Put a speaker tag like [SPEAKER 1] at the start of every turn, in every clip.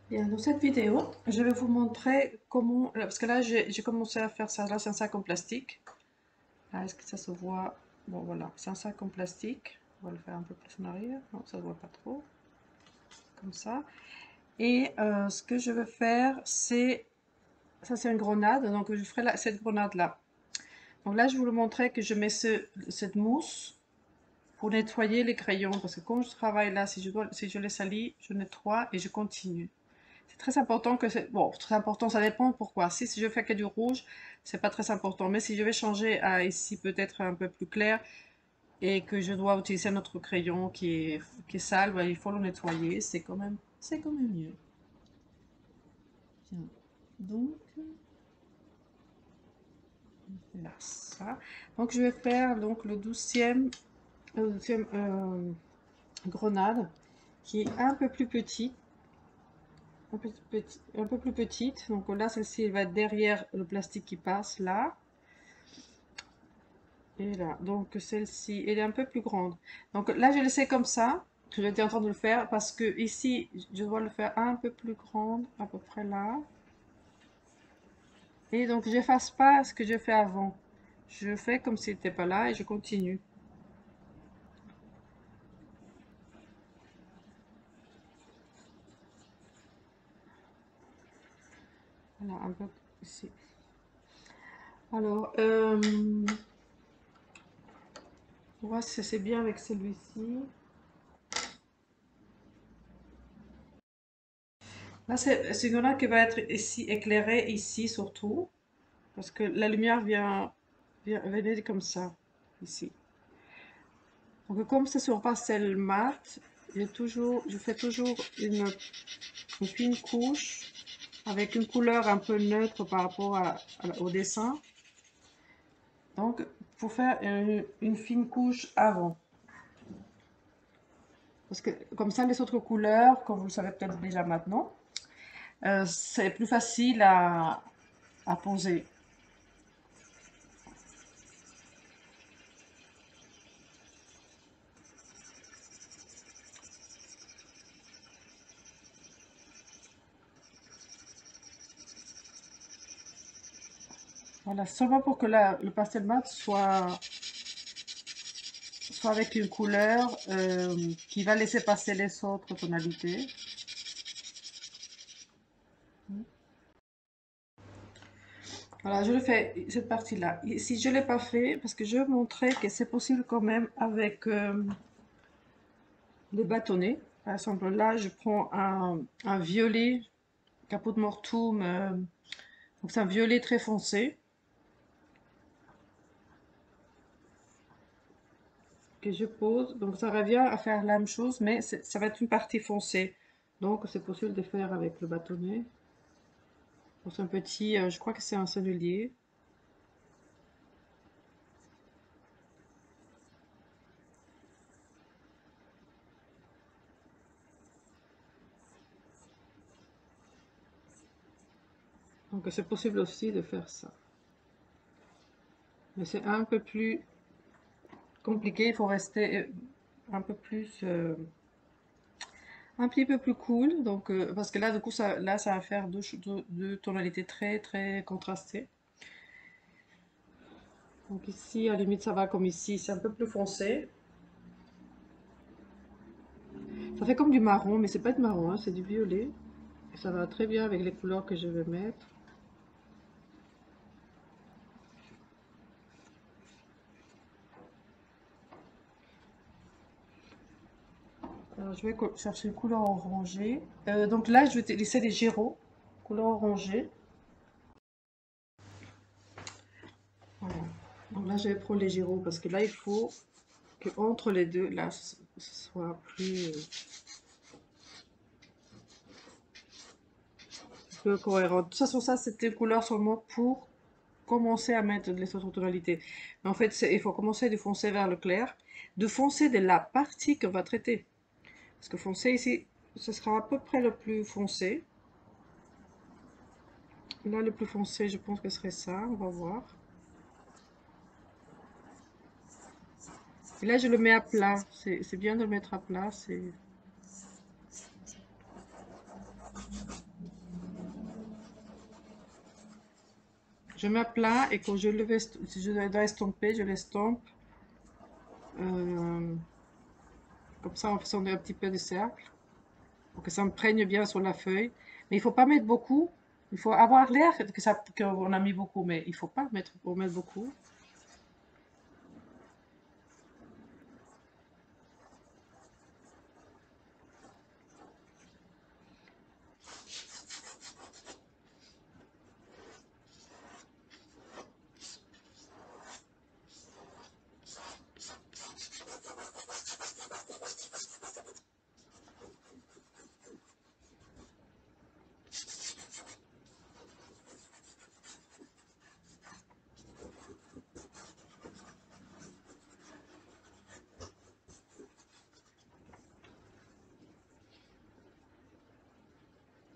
[SPEAKER 1] Bien, dans cette vidéo, je vais vous montrer comment, parce que là j'ai commencé à faire ça, là c'est un sac en plastique. Là, est-ce que ça se voit? Bon voilà, c'est un sac en plastique. On va le faire un peu plus en arrière, non ça se voit pas trop, comme ça. Et ce que je vais faire, ça c'est une grenade, donc je ferai cette grenade là. Donc là je vous le montrer que je mets cette mousse pour nettoyer les crayons, parce que quand je travaille là, si je les salis, je nettoie et je continue. C'est très important que c'est... Bon, très important, ça dépend pourquoi. Si je fais que du rouge, c'est pas très important. Mais si je vais changer à ici peut-être un peu plus clair et que je dois utiliser un autre crayon qui est sale, ben, il faut le nettoyer. C'est quand même mieux. Bien. Donc, je vais faire ça. Donc, je vais faire donc le douzième grenade qui est un peu plus petit. Un peu plus petite. Donc là, celle-ci, elle va être derrière le plastique qui passe là. Et là, donc celle-ci, elle est un peu plus grande. Donc là, je laissé comme ça. J'étais en train de le faire parce que ici, je dois le faire un peu plus grande, à peu près là. Et donc, j'efface pas ce que je fais avant. Je fais comme s'il n'était pas là et je continue. Voilà, un peu ici. Alors, on voit si c'est bien avec celui-ci. Là, c'est une grenade qui va être ici éclairée, ici surtout, parce que la lumière venait comme ça, ici. Donc, comme c'est sur pastel mat, je fais toujours une fine couche avec une couleur un peu neutre par rapport au dessin. Donc, pour faire une fine couche avant. Parce que comme ça, les autres couleurs, comme vous le savez peut-être déjà maintenant, c'est plus facile à poser. Voilà, seulement pour que le pastel mat soit avec une couleur qui va laisser passer les autres tonalités. Voilà, je le fais, cette partie-là. Si je ne l'ai pas fait, parce que je montrais que c'est possible quand même avec les bâtonnets. Par exemple, là, je prends un violet, Caput Mortuum, donc c'est un violet très foncé, que je pose. Donc ça revient à faire la même chose, mais ça va être une partie foncée. Donc c'est possible de faire avec le bâtonnet. Donc, c'est un petit, je crois que c'est un sonnelier. Donc c'est possible aussi de faire ça. Mais c'est un peu plus compliqué, il faut rester un peu plus, un petit peu plus cool. Donc, parce que là, du coup, ça va faire deux tonalités très, très contrastées. Donc ici, à la limite, ça va comme ici, c'est un peu plus foncé. Ça fait comme du marron, mais c'est pas du marron, hein, c'est du violet. Et ça va très bien avec les couleurs que je vais mettre. Alors, je vais chercher une couleur orangée. Donc là, je vais utiliser des géros, couleur orangée. Voilà. Donc là, je vais prendre les géros parce que là, il faut que entre les deux, là, ce soit plus cohérent. De toute façon, ça, c'était une couleur seulement pour commencer à mettre les autres tonalités. Mais en fait, il faut commencer de foncer vers le clair, de foncer de la partie qu'on va traiter. Parce que foncer ici, ce sera à peu près le plus foncé. Là, le plus foncé, je pense que ce serait ça. On va voir. Et là, je le mets à plat. C'est bien de le mettre à plat. Je mets à plat et quand si je dois estomper, je l'estompe euh, comme ça en faisant un petit peu de cercle pour que ça me prenne bien sur la feuille. Mais il faut pas mettre beaucoup. Il faut avoir l'air qu'on a mis beaucoup, mais il faut pas mettre beaucoup.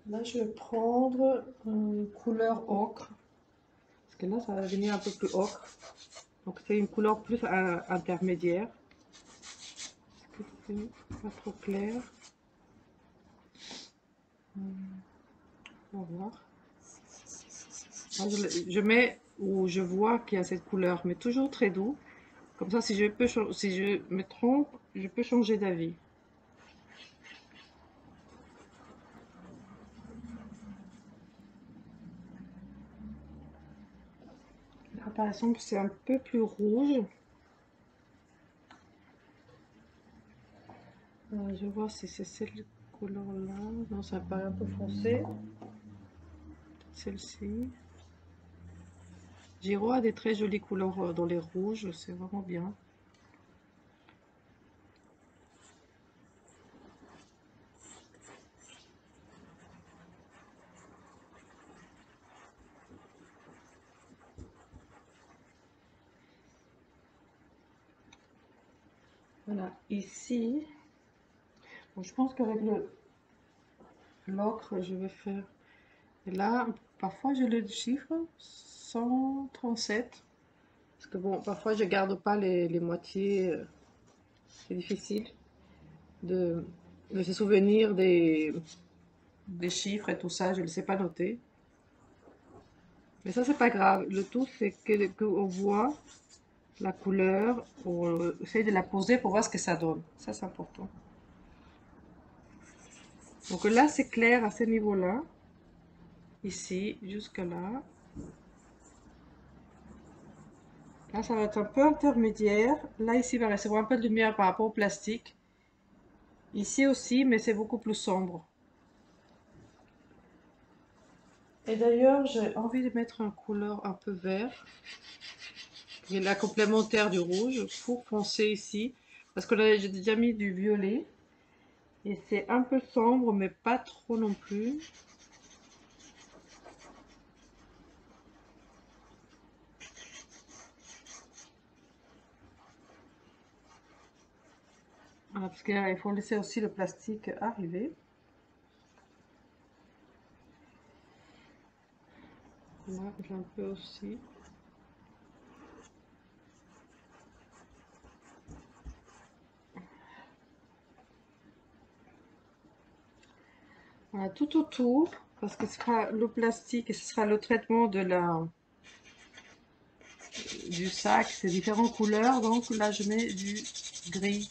[SPEAKER 1] Là, je vais prendre une couleur ocre. Parce que là, ça va devenir un peu plus ocre. Donc, c'est une couleur plus intermédiaire. Est-ce que c'est pas trop clair? On va voir. Là, je mets où je vois qu'il y a cette couleur, mais toujours très doux. Comme ça, si je me trompe, je peux changer d'avis. Là, par exemple, c'est un peu plus rouge. Je vois si c'est cette couleur-là. Non, ça paraît un peu foncé. Celle-ci. Giro a des très jolies couleurs dans les rouges, c'est vraiment bien. Voilà, ici, bon, je pense qu'avec l'ocre, je vais faire. Et là, parfois je le chiffre 137. Parce que bon, parfois je garde pas les moitiés. C'est difficile de, de se souvenir des chiffres et tout ça, je ne le sais pas noter. Mais ça, c'est pas grave. Le tout, c'est qu'on voit la couleur, on essaye de la poser pour voir ce que ça donne. Ça, c'est important. Donc là, c'est clair à ce niveau-là. Ici, jusque là. Là, ça va être un peu intermédiaire. Là, ici, il va recevoir un peu de lumière par rapport au plastique. Ici aussi, mais c'est beaucoup plus sombre. Et d'ailleurs, j'ai envie de mettre une couleur un peu vert, qui est la complémentaire du rouge, pour foncer ici. Parce que là, j'ai déjà mis du violet. Et c'est un peu sombre, mais pas trop non plus. Voilà, parce qu'il faut laisser aussi le plastique arriver. Là, j'ai un peu aussi. Voilà, tout autour, parce que ce sera le plastique et ce sera le traitement du sac, c'est différentes couleurs, donc là je mets du gris.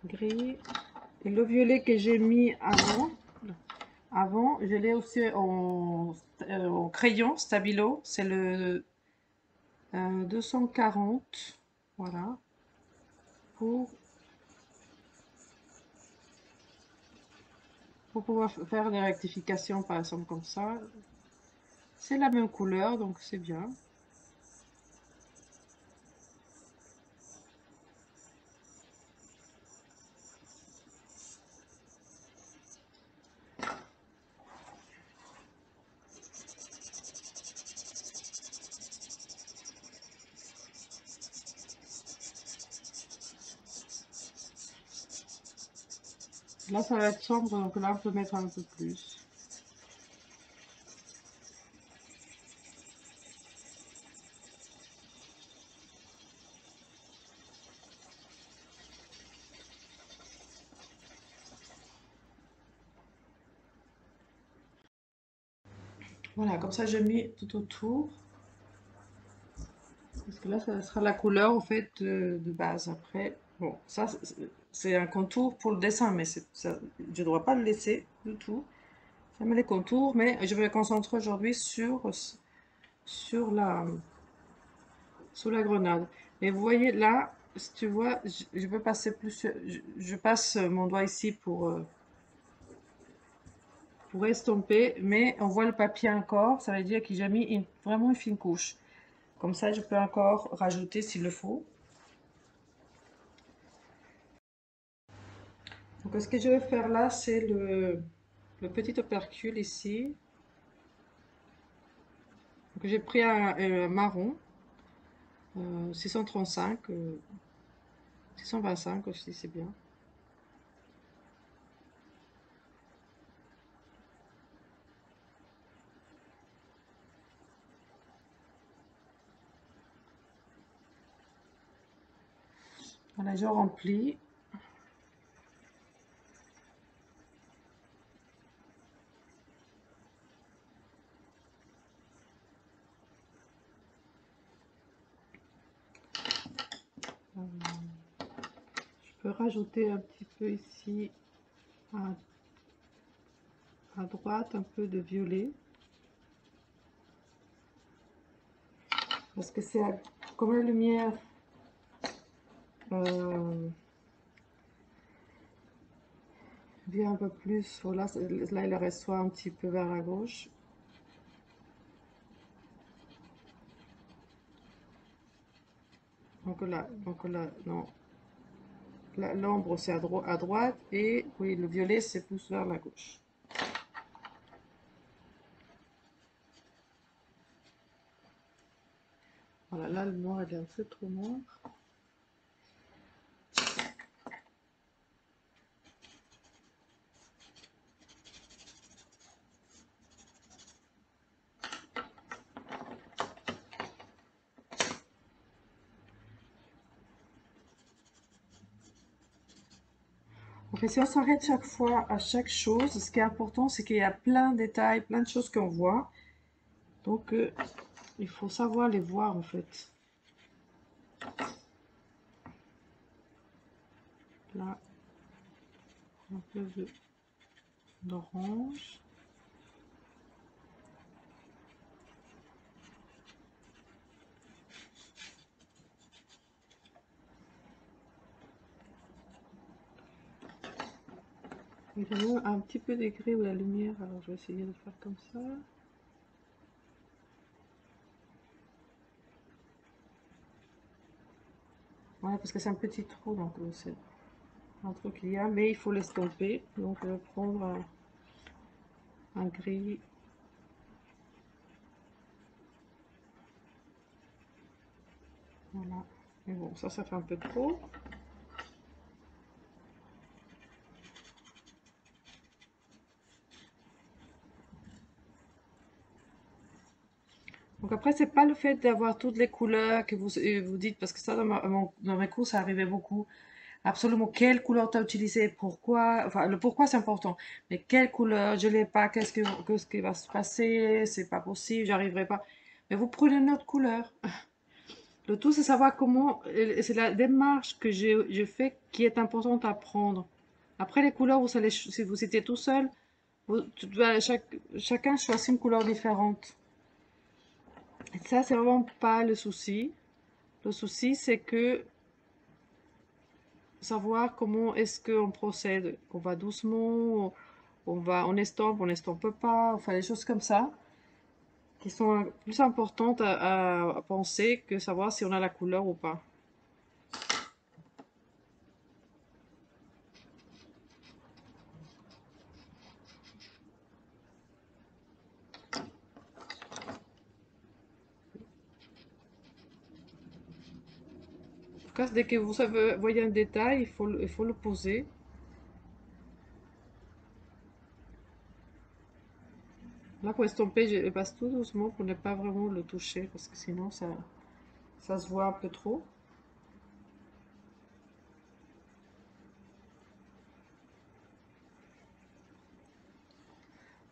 [SPEAKER 1] Gris. Et le violet que j'ai mis avant, je l'ai aussi en crayon Stabilo, c'est le 240, voilà, pour, pour pouvoir faire des rectifications par exemple comme ça. C'est la même couleur, donc c'est bien. Là, ça va être sombre, donc là, on peut mettre un peu plus. Voilà, comme ça j'ai mis tout autour. Parce que là, ça sera la couleur en fait de base. Après, bon, ça c'est un contour pour le dessin, mais je ne dois pas le laisser du tout. Je mets les contours, mais je vais me concentrer aujourd'hui sur sur la grenade. Et vous voyez là, si tu vois, je peux passer plus, je passe mon doigt ici pour estomper, mais on voit le papier encore, ça veut dire que j'ai mis vraiment une fine couche. Comme ça, je peux encore rajouter s'il le faut. Donc, ce que je vais faire là, c'est le petit opercule ici. Donc, j'ai pris un marron, 635, 625 aussi, c'est bien. Voilà, je remplis. Je peux rajouter un petit peu ici à droite, un peu de violet. Parce que c'est comme la lumière euh, vient un peu plus, voilà, là il reçoit un petit peu vers la gauche. Donc là, non, l'ombre c'est à droite et oui, le violet c'est plus vers la gauche. Voilà, là le noir il est un peu trop noir. Donc si on s'arrête chaque fois à chaque chose, ce qui est important c'est qu'il y a plein de détails, plein de choses qu'on voit. Donc il faut savoir les voir en fait. Là, un peu d'orange. Il y a un petit peu de gris ou la lumière, alors je vais essayer de faire comme ça. Voilà, parce que c'est un petit trou, donc c'est un truc qu'il y a, mais il faut l'estomper. Donc je vais prendre un gris. Voilà. Mais bon, ça fait un peu trop. Donc après, c'est pas le fait d'avoir toutes les couleurs que vous dites, parce que ça, dans mes cours, ça arrivait beaucoup. Absolument, quelle couleur tu as utilisé, pourquoi, enfin, le pourquoi c'est important, mais quelle couleur, je l'ai pas, qu'est-ce qui va se passer, c'est pas possible, j'arriverai pas. Mais vous prenez une autre couleur. Le tout, c'est savoir comment, c'est la démarche que je fais qui est importante à prendre. Après, les couleurs, vous allez, si vous étiez tout seul, chacun choisit une couleur différente. Et ça, c'est vraiment pas le souci. Le souci, c'est que savoir comment est-ce qu'on procède. On va doucement, on estompe pas, enfin des choses comme ça, qui sont plus importantes à penser que savoir si on a la couleur ou pas. En tout cas, dès que voyez un détail, il faut le poser. Là, pour estomper, je passe tout doucement pour ne pas vraiment le toucher, parce que sinon, ça se voit un peu trop.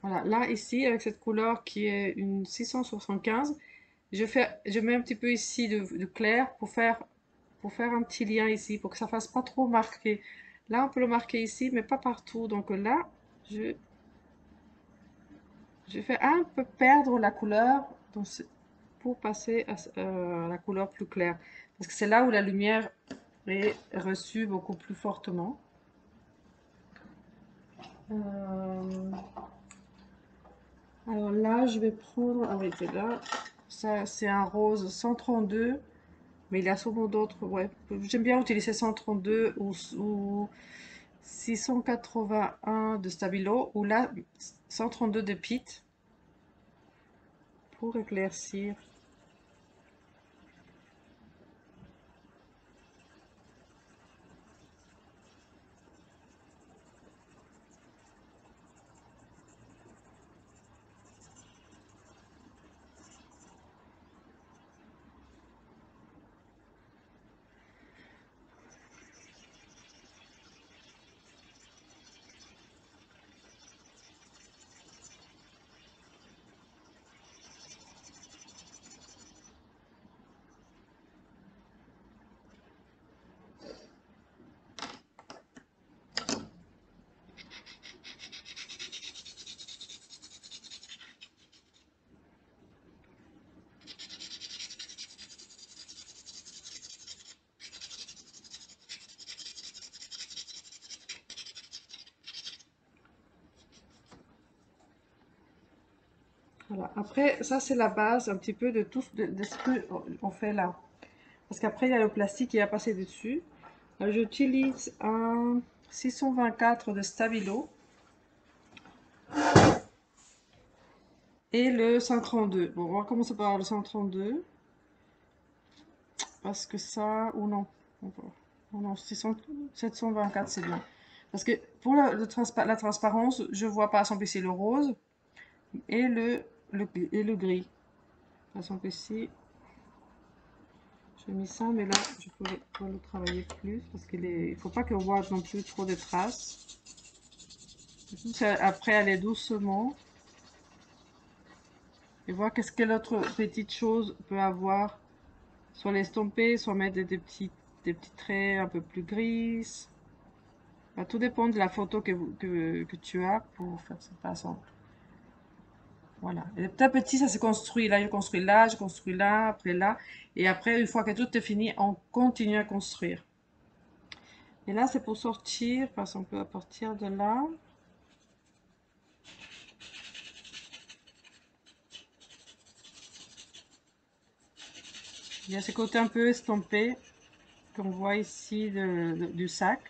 [SPEAKER 1] Voilà, là, ici, avec cette couleur qui est une 675, je mets un petit peu ici de clair pour faire un petit lien ici, pour que ça fasse pas trop marqué. Là, on peut le marquer ici, mais pas partout. Donc là, je, je fais un peu perdre la couleur pour passer à la couleur plus claire. Parce que c'est là où la lumière est reçue beaucoup plus fortement. Euh, alors là, je vais prendre, ah oui, c'est là, ça c'est un rose 132, mais il y a souvent d'autres, ouais. J'aime bien utiliser 132 ou 681 de Stabilo, ou là 132 de Pitt pour éclaircir. Voilà. Après, ça c'est la base un petit peu de tout de ce qu'on fait là. Parce qu'après, il y a le plastique qui a passé dessus. J'utilise un 624 de Stabilo et le 132. Bon, on va commencer par le 132. Parce que ça, ou non. Oh non, 600 724 c'est bien. Parce que pour la transparence, je vois par exemple ici le rose et et le gris. Par exemple ici, j'ai mis ça, mais là, je peux le travailler plus parce qu'il il faut pas qu'on voit non plus trop de traces. Après, aller doucement et voir quelle autre petite chose peut avoir. Soit l'estomper, soit mettre des petits traits un peu plus gris. Bah, tout dépend de la photo que tu as pour faire cette façon. Voilà. Et petit à petit, ça se construit. Là, je construis là, après là. Et après, une fois que tout est fini, on continue à construire. Et là, c'est pour sortir, parce qu'on peut à partir de là. Il y a ce côté un peu estompé qu'on voit ici du sac.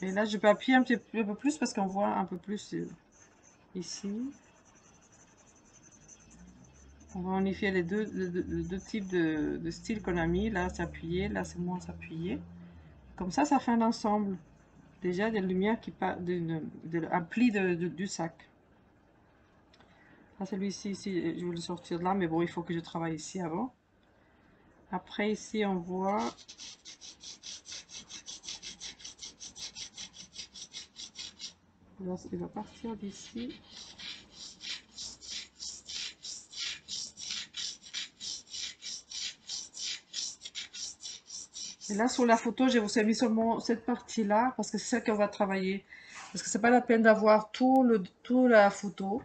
[SPEAKER 1] Et là, je peux appuyer un peu plus parce qu'on voit un peu plus ici. On va unifier les deux types de styles qu'on a mis. Là, c'est appuyé, là, c'est moins appuyé. Comme ça fait un ensemble. Déjà des lumières qui partent un pli du sac. Ah, celui-ci, ici, je vais le sortir de là, mais bon, il faut que je travaille ici avant. Après, ici, on voit. Il va partir d'ici. Et là, sur la photo, je vous ai mis seulement cette partie-là, parce que c'est celle qu'on va travailler. Parce que c'est pas la peine d'avoir tout la photo.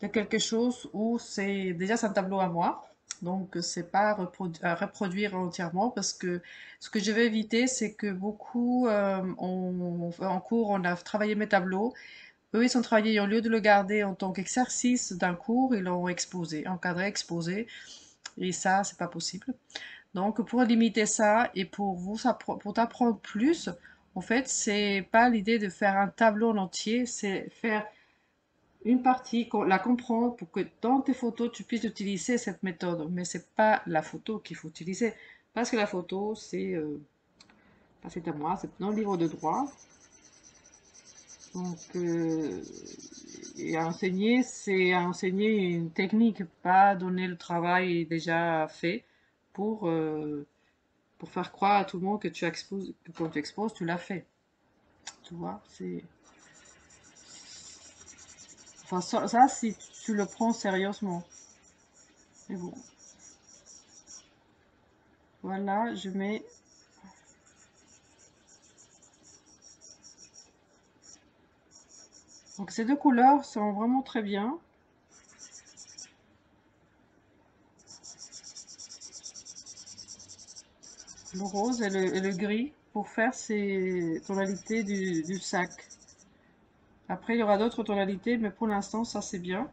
[SPEAKER 1] Il y a quelque chose où déjà c'est un tableau à moi. Donc, c'est pas à reproduire entièrement parce que ce que je vais éviter, c'est que beaucoup, en cours, on a travaillé mes tableaux. Eux, ils ont travaillé, au lieu de le garder en tant qu'exercice d'un cours, ils l'ont exposé, encadré, exposé. Et ça, c'est pas possible. Donc, pour limiter ça et pour pour t'apprendre plus, en fait, c'est pas l'idée de faire un tableau en entier, c'est faire une partie, la comprendre pour que dans tes photos, tu puisses utiliser cette méthode. Mais c'est pas la photo qu'il faut utiliser. Parce que la photo, c'est à moi, c'est dans le livre de droit. Donc, et enseigner, c'est enseigner une technique, pas donner le travail déjà fait pour, pour faire croire à tout le monde que tu exposes, que quand tu exposes, tu l'as fait. Tu vois, c'est... Enfin, ça, si tu le prends sérieusement. Mais bon, voilà, je mets... Donc ces deux couleurs sont vraiment très bien. Le rose et le gris pour faire ces tonalités du sac. Après, il y aura d'autres tonalités, mais pour l'instant, ça c'est bien.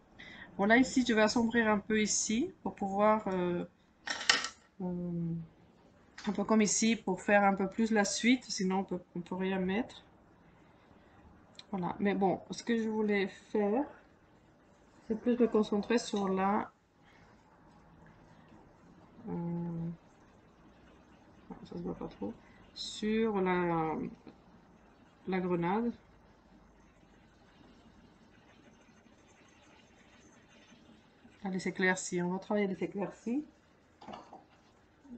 [SPEAKER 1] Bon, là, ici, je vais assombrir un peu ici pour pouvoir... un peu comme ici, pour faire un peu plus la suite, sinon on peut rien mettre. Voilà, mais bon, ce que je voulais faire, c'est plus me concentrer sur la... ça se voit pas trop. Sur la grenade. Les éclaircies, on va travailler les éclaircies.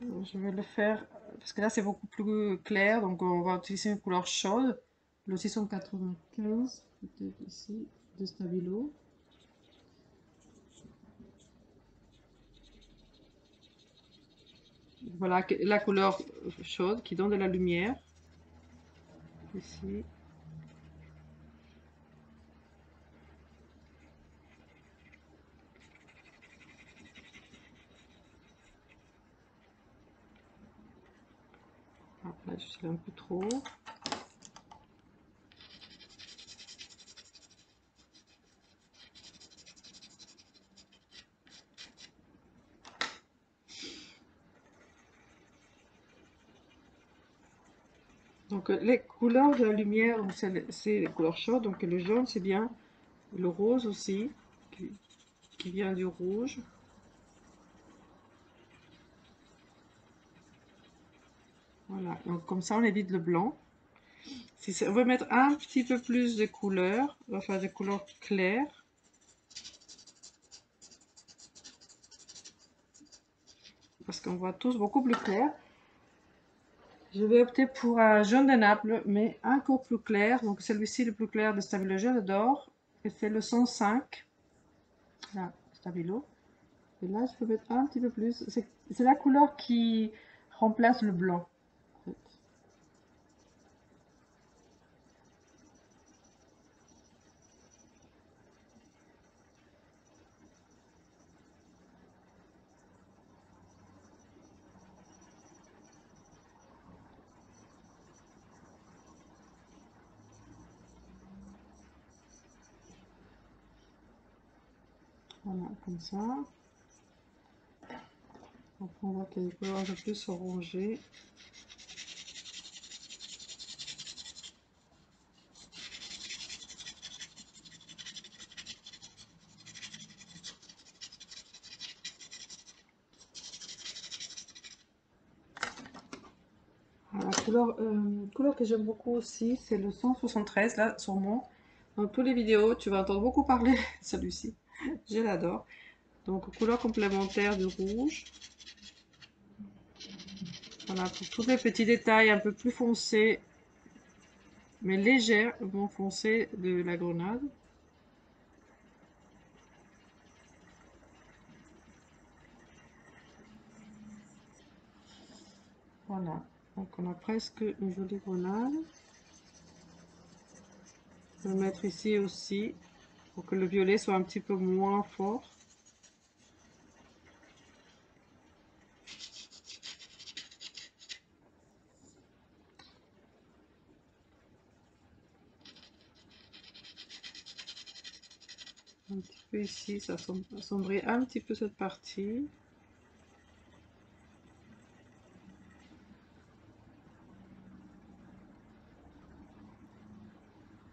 [SPEAKER 1] Je vais le faire, parce que là c'est beaucoup plus clair, donc on va utiliser une couleur chaude. Le 695, peut-être ici, de Stabilo. Voilà la couleur chaude qui donne de la lumière. Ici. Ah, là, je suis un peu trop. Donc les couleurs de la lumière, c'est les couleurs chaudes, donc le jaune c'est bien, le rose aussi, qui vient du rouge. Voilà, donc comme ça on évite le blanc. Si on veut mettre un petit peu plus de couleurs, enfin de couleurs claires, parce qu'on voit tous beaucoup plus clair. Je vais opter pour un jaune de Naples, mais encore plus clair. Donc celui-ci le plus clair de Stabilo, je l'adore. Et c'est le 105. Là, Stabilo. Et là, je peux mettre un petit peu plus. C'est la couleur qui remplace le blanc. En fait. Voilà, comme ça. Donc on voit qu'il y a des couleurs un peu plus orangées. La couleur que j'aime beaucoup aussi, c'est le 173, là, sûrement. Dans toutes les vidéos, tu vas entendre beaucoup parler de celui-ci. Je l'adore. Donc, couleur complémentaire du rouge. Voilà, pour tous les petits détails un peu plus foncés, mais légèrement foncés de la grenade. Voilà, donc on a presque une jolie grenade. Je vais le mettre ici aussi, pour que le violet soit un petit peu moins fort. Un petit peu ici, ça assombrit un petit peu cette partie.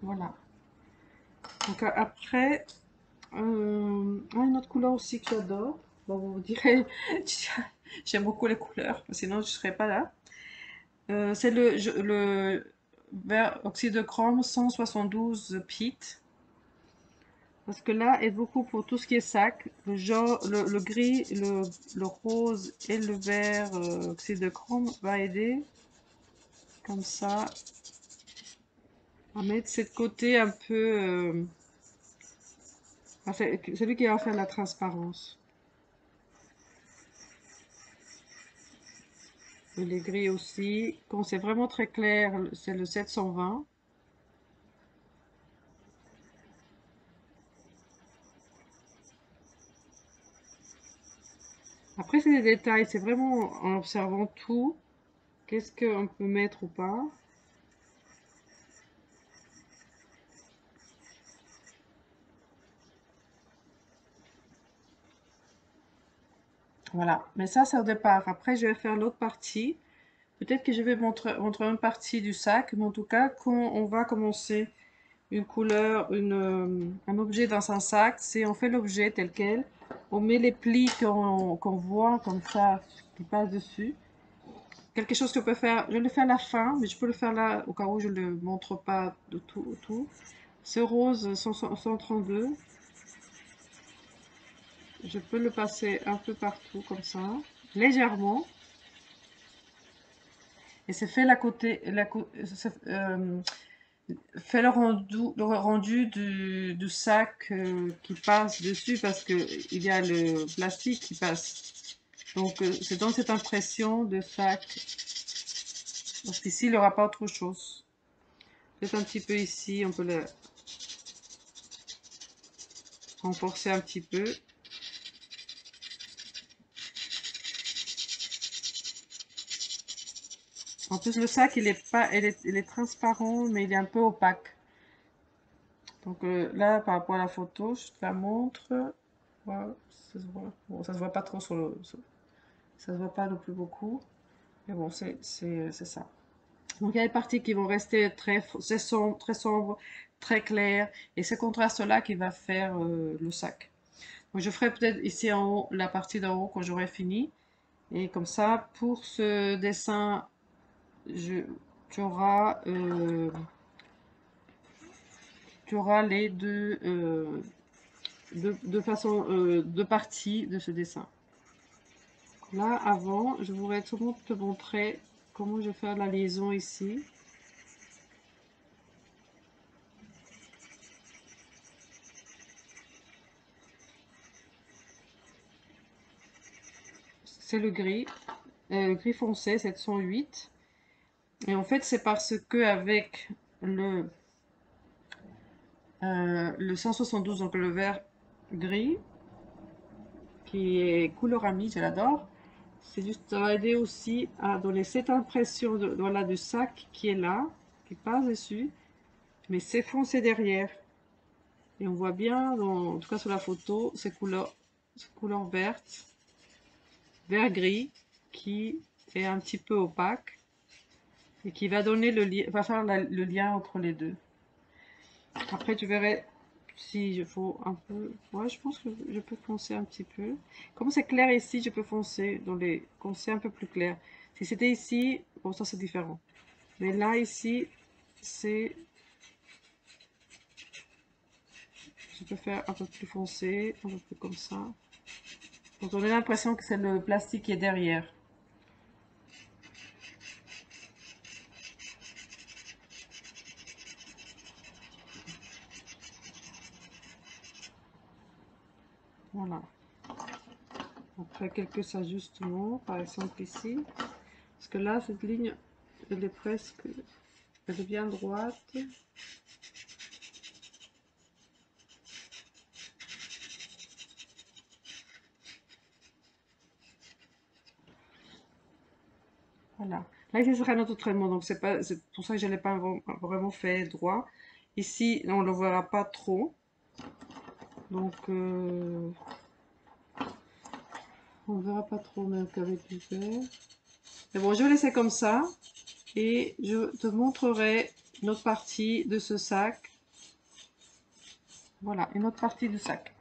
[SPEAKER 1] Voilà. Donc après, une autre couleur aussi que j'adore. Bon, vous direz, j'aime beaucoup les couleurs, sinon je ne serais pas là. C'est le vert oxyde de chrome 172 pit. Parce que là est beaucoup pour tout ce qui est sac, le jaune, le gris, le rose et le vert oxyde de chrome va aider, comme ça, à mettre cette côté un peu, c'est lui qui va faire la transparence. Et les gris aussi, quand c'est vraiment très clair, c'est le 720. Après, c'est des détails, c'est vraiment en observant tout, qu'est-ce qu'on peut mettre ou pas. Voilà, mais ça, c'est au départ. Après, je vais faire l'autre partie. Peut-être que je vais montrer une partie du sac, mais en tout cas, quand on va commencer une couleur, un objet dans un sac, c'est on fait l'objet tel quel, on met les plis qu'on voit comme ça, qui passent dessus. Quelque chose que je peux faire, je le fais à la fin, mais je peux le faire là au cas où je ne le montre pas de tout. Ce rose 132, je peux le passer un peu partout comme ça, légèrement. Et c'est fait fait le rendu du sac qui passe dessus parce que il y a le plastique qui passe. Donc c'est dans cette impression de sac. Parce qu'ici il n'y aura pas autre chose. Peut-être un petit peu ici, on peut le renforcer un petit peu. En plus le sac il est pas, il est transparent mais il est un peu opaque. Donc là par rapport à la photo, je te la montre. Voilà, ça se voit. Bon, ça se voit pas trop ça se voit pas non plus beaucoup. Mais bon, c'est ça. Donc il y a des parties qui vont rester très sombres, très claires. Et ce contraste-là qui va faire le sac. Donc je ferai peut-être ici en haut, la partie d'en haut quand j'aurai fini. Et comme ça, pour ce dessin, je, tu auras, euh, tu auras les deux parties de ce dessin. Là, avant, je voudrais tout te montrer comment je vais faire la liaison ici. C'est le gris foncé 708. Et en fait, c'est parce que avec le 172, donc le vert gris, qui est couleur amie, je l'adore, c'est juste, ça va aider aussi à donner cette impression voilà, du sac qui est là, qui passe dessus, mais c'est foncé derrière. Et on voit bien, en tout cas sur la photo, ces couleurs vertes, vert-gris, qui est un petit peu opaque et qui va donner va faire le lien entre les deux. Après, tu verrais si je faut un peu. Ouais, je pense que je peux foncer un petit peu. Comme c'est clair ici, je peux foncer quand c'est un peu plus clair. Si c'était ici, bon, ça c'est différent. Mais là, ici, c'est. Je peux faire un peu plus foncé, un peu plus comme ça. Donc, on a l'impression que c'est le plastique qui est derrière. Voilà. Après quelques ajustements, par exemple ici. Parce que là, cette ligne, elle est presque. Elle est bien droite. Voilà. Là, ici, ce sera notre traitement. Donc, c'est pour ça que je ne l'ai pas vraiment fait droit. Ici, on ne le verra pas trop. Donc, on ne verra pas trop même qu'avec du vert. Mais bon, je vais laisser comme ça. Et je te montrerai une autre partie de ce sac. Voilà, une autre partie du sac.